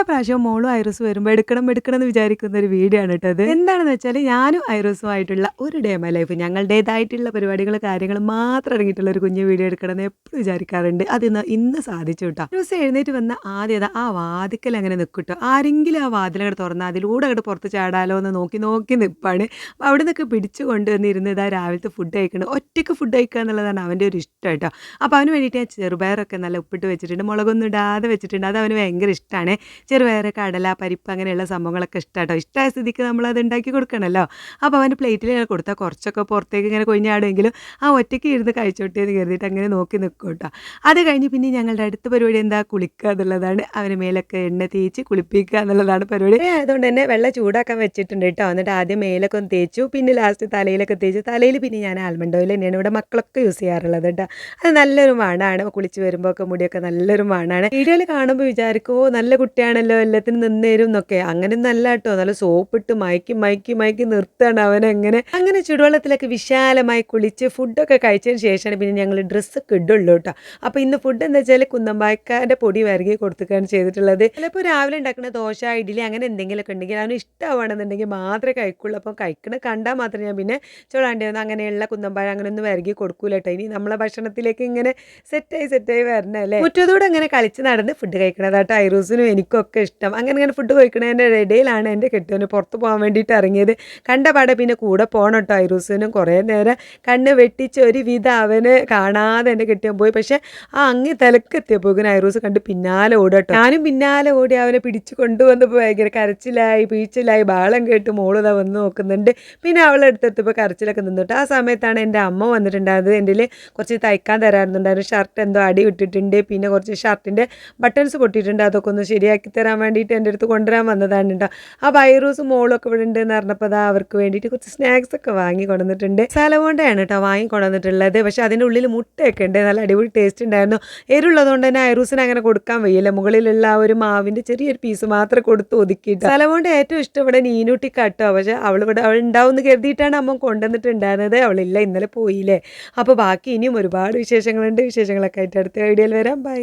എല്ലാ പ്രാവശ്യവും മോളും ഐറൂസും വരുമ്പോൾ എടുക്കണം എന്ന് വിചാരിക്കുന്ന ഒരു വീഡിയോ ആണ് കേട്ടോ അത്. എന്താണെന്ന് വെച്ചാൽ ഞാനും ഐറൂസുമായിട്ടുള്ള ഒരു ഡേ മൈ ലൈഫ്, ഞങ്ങളുടേതായിട്ടുള്ള പരിപാടികൾ കാര്യങ്ങൾ മാത്രം ഇറങ്ങിയിട്ടുള്ള ഒരു കുഞ്ഞു വീഡിയോ എടുക്കണമെന്ന് എപ്പോഴും വിചാരിക്കാറുണ്ട്. അത് ഇന്ന് സാധിച്ചു കേട്ടോ. ഐറൂസ് എഴുന്നേറ്റ് വന്ന ആദ്യം ആ വാതിക്കൽ അങ്ങനെ നിൽക്കട്ടോ, ആരെങ്കിലും ആ വാതിലങ്ങോട്ട് തുറന്നാൽ അതിലൂടെ അങ്ങോട്ട് പുറത്ത് ചാടാലോ എന്ന് നോക്കി നിൽപ്പാണ്. അവിടെ നിന്നൊക്കെ പിടിച്ചു കൊണ്ടുവന്നിരുന്ന് ഇതാ രാവിലത്തെ ഫുഡ് കഴിക്കണം. ഒറ്റയ്ക്ക് ഫുഡ് കഴിക്കുക എന്നുള്ളതാണ് അവൻ്റെ ഒരു ഇഷ്ടം കേട്ടോ. അപ്പോൾ അവന് വേണ്ടിയിട്ട് ഞാൻ ചെറുപയറൊക്കെ നല്ല ഉപ്പിട്ട് വെച്ചിട്ടുണ്ട്, മുളകൊന്നും ഇടാതെ വെച്ചിട്ടുണ്ട്. അത് അവന് ഭയങ്കര ഇഷ്ടമാണ്. ചെറുപയർ, കടല, പരിപ്പ് അങ്ങനെയുള്ള സംഭവങ്ങളൊക്കെ ഇഷ്ടമാട്ടോ. ഇഷ്ടമായ സ്ഥിതിക്ക് നമ്മളത് ഉണ്ടാക്കി കൊടുക്കണമല്ലോ. അപ്പോൾ അവൻ്റെ പ്ലേറ്റിൽ ഇങ്ങനെ കൊടുത്താൽ കുറച്ചൊക്കെ പുറത്തേക്ക് ഇങ്ങനെ കൊഴിഞ്ഞാടുമെങ്കിലും ആ ഒറ്റയ്ക്ക് ഇരുന്ന് കഴിച്ചോട്ടെ എന്ന് കരുതിയിട്ട് അങ്ങനെ നോക്കി നിൽക്കും കേട്ടോ. അത് കഴിഞ്ഞ് പിന്നെ ഞങ്ങളുടെ അടുത്ത പരിപാടി എന്താ, കുളിക്കുക എന്നുള്ളതാണ്. അവന് മേലൊക്കെ എണ്ണ തേച്ച് കുളിപ്പിക്കുക എന്നുള്ളതാണ് പരിപാടി. അതുകൊണ്ട് തന്നെ വെള്ളം ചൂടാക്കാൻ വെച്ചിട്ടുണ്ട് കേട്ടോ. എന്നിട്ട് ആദ്യം മേലൊക്കെ ഒന്ന് തേച്ചു, പിന്നെ ലാസ്റ്റ് തലയിലൊക്കെ തേച്ചു. തലയിൽ പിന്നെ ഞാൻ ആൽമണ്ട് ഓയിൽ തന്നെയാണ് ഇവിടെ മക്കളൊക്കെ യൂസ് ചെയ്യാറുള്ളത് കേട്ടോ. അത് നല്ലൊരു മണമാണ്, കുളിച്ച് വരുമ്പോൾ ഒക്കെ മുടിയൊക്കെ നല്ലൊരു മണമാണ്. വീഡിയോയിൽ കാണുമ്പോൾ വിചാരിക്കും ഓ നല്ല കുട്ടിയാണല്ലോ എല്ലാത്തിനും നിന്നേരും എന്നൊക്കെ. അങ്ങനെ നല്ല കേട്ടോ, നല്ല സോപ്പിട്ട് മയക്കി നിർത്തുകയാണ് അവനെങ്ങനെ. അങ്ങനെ ചുടുവെള്ളത്തിലൊക്കെ വിശാലമായി കുളിച്ച് ഫുഡൊക്കെ കഴിച്ചതിന് ശേഷമാണ് പിന്നെ ഞങ്ങൾ ഡ്രസ്സൊക്കെ ഇടുള്ളൂ കേട്ടോ. അപ്പോൾ ഇന്ന് ഫുഡ് എന്താ വെച്ചാൽ കുന്നമ്പായക്കാരുടെ പൊടി വരകി കൊടുക്കുകയാണ് ചെയ്തിട്ടുള്ളത്. ചിലപ്പോൾ രാവിലെ ഉണ്ടാക്കുന്ന ദോശ, ഇഡ്ഡലി അങ്ങനെ എന്തെങ്കിലുമൊക്കെ ഉണ്ടെങ്കിൽ അവന് ഇഷ്ടമാണെന്നുണ്ടെങ്കിൽ മാത്രമേ കഴിക്കുള്ളൂ. അപ്പം കഴിക്കണ കണ്ടാൽ മാത്രമേ ഞാൻ പിന്നെ ചോളാണ്ടി വന്ന് അങ്ങനെയുള്ള കുന്നമ്പായ അങ്ങനെ ഒന്നും വരകി കൊടുക്കൂല കേട്ടോ. ഇനി നമ്മളെ ഭക്ഷണത്തിലേക്ക് ഇങ്ങനെ സെറ്റായി വരണല്ലേ. മുറ്റത്തൂടെ അങ്ങനെ കളിച്ച് നടന്ന് ഫുഡ് കഴിക്കണതാട്ടോ ഐറൂസിനും എനിക്കൊക്കെ ഇഷ്ടം. അങ്ങനെ ഫുഡ് കഴിക്കണതിൻ്റെ ഇടയിലാണ് എൻ്റെ കെട്ടിയവന് പുറത്ത് പോകാൻ വേണ്ടിയിട്ട് ഇറങ്ങിയത്. കണ്ട പാടെ പിന്നെ കൂടെ പോകണം കേട്ടോ. ഐറൂസിനും കുറേ നേരം കണ്ണ് വെട്ടിച്ച് ഒരു വിധം അവന് കാണാതെ എൻ്റെ കെട്ടിയവൻ പോയി. പക്ഷേ ആ അങ്ങ് തലക്കെത്തിയപ്പോൾ ഐറൂസ് കണ്ട് പിന്നാലെ ഓടട്ടോ. ഞാനും പിന്നാലെ ഓടി അവനെ പിടിച്ച് കൊണ്ടുവന്നപ്പോൾ ഭയങ്കര കരച്ചിലായി, പീച്ചിലായി, ബാളം കേട്ട് മോളിതാ വന്ന് നോക്കുന്നുണ്ട്. പിന്നെ അവളെടുത്തെത്തിയപ്പോൾ കരച്ചിലൊക്കെ നിന്നിട്ട് ആ സമയത്താണ് എൻ്റെ അമ്മ വന്നിട്ടുണ്ടായിരുന്നത്. എൻ്റെ കുറച്ച് തയ്ക്കാൻ തരാറുണ്ടായിരുന്നു. ഷർട്ട് എന്തോ അടി വിട്ടിട്ടുണ്ട്, പിന്നെ കുറച്ച് ഷർട്ടിൻ്റെ ബട്ടൺസ് പൊട്ടിയിട്ടുണ്ട്, അതൊക്കെ ഒന്ന് ശരിയാക്കി തരാൻ വേണ്ടിയിട്ട് എൻ്റെ അടുത്ത് കൊണ്ടുവരാൻ വന്നതാണ് കേട്ടോ. ആ ഐറൂസും മോളൊക്കെ ഇവിടെ ഉണ്ടെന്ന് പറഞ്ഞപ്പോൾ അതാ അവർക്ക് വേണ്ടിയിട്ട് കുറച്ച് സ്നാക്സ് ഒക്കെ വാങ്ങി കൊണ്ടുവന്നിട്ടുണ്ട്. സലമോണ്ടയാണ് കേട്ടോ വാങ്ങി കൊണ്ടുവന്നിട്ടുള്ളത്. പക്ഷേ അതിൻ്റെ ഉള്ളിൽ മുട്ടയൊക്കെ ഉണ്ട്, നല്ല അടിപൊളി ടേസ്റ്റ് ഉണ്ടായിരുന്നു. എരുള്ളതുകൊണ്ട് തന്നെ ഐറൂസിന് അങ്ങനെ കൊടുക്കാൻ വയ്യല്ല, മുകളിലുള്ള ആ ഒരു മാവിൻ്റെ ചെറിയൊരു പീസ് മാത്രം കൊടുത്ത് ഒതുക്കിയിട്ട്. സലമോണ്ട് ഏറ്റവും ഇഷ്ടം ഇവിടെ നീനൂട്ടിക്കാട്ടോ. പക്ഷേ അവൾ ഉണ്ടാവും എന്ന് കരുതിയിട്ടാണ് അമ്മ കൊണ്ടുവന്നിട്ടുണ്ടായിരുന്നത്. അവളില്ല, ഇന്നലെ പോയില്ലേ. അപ്പോൾ ബാക്കി ഇനിയും ഒരുപാട് വിശേഷങ്ങളുണ്ട്. വിശേഷങ്ങളൊക്കെ ആയിട്ട് അടുത്ത വീഡിയോയിൽ വരാം. ബൈ.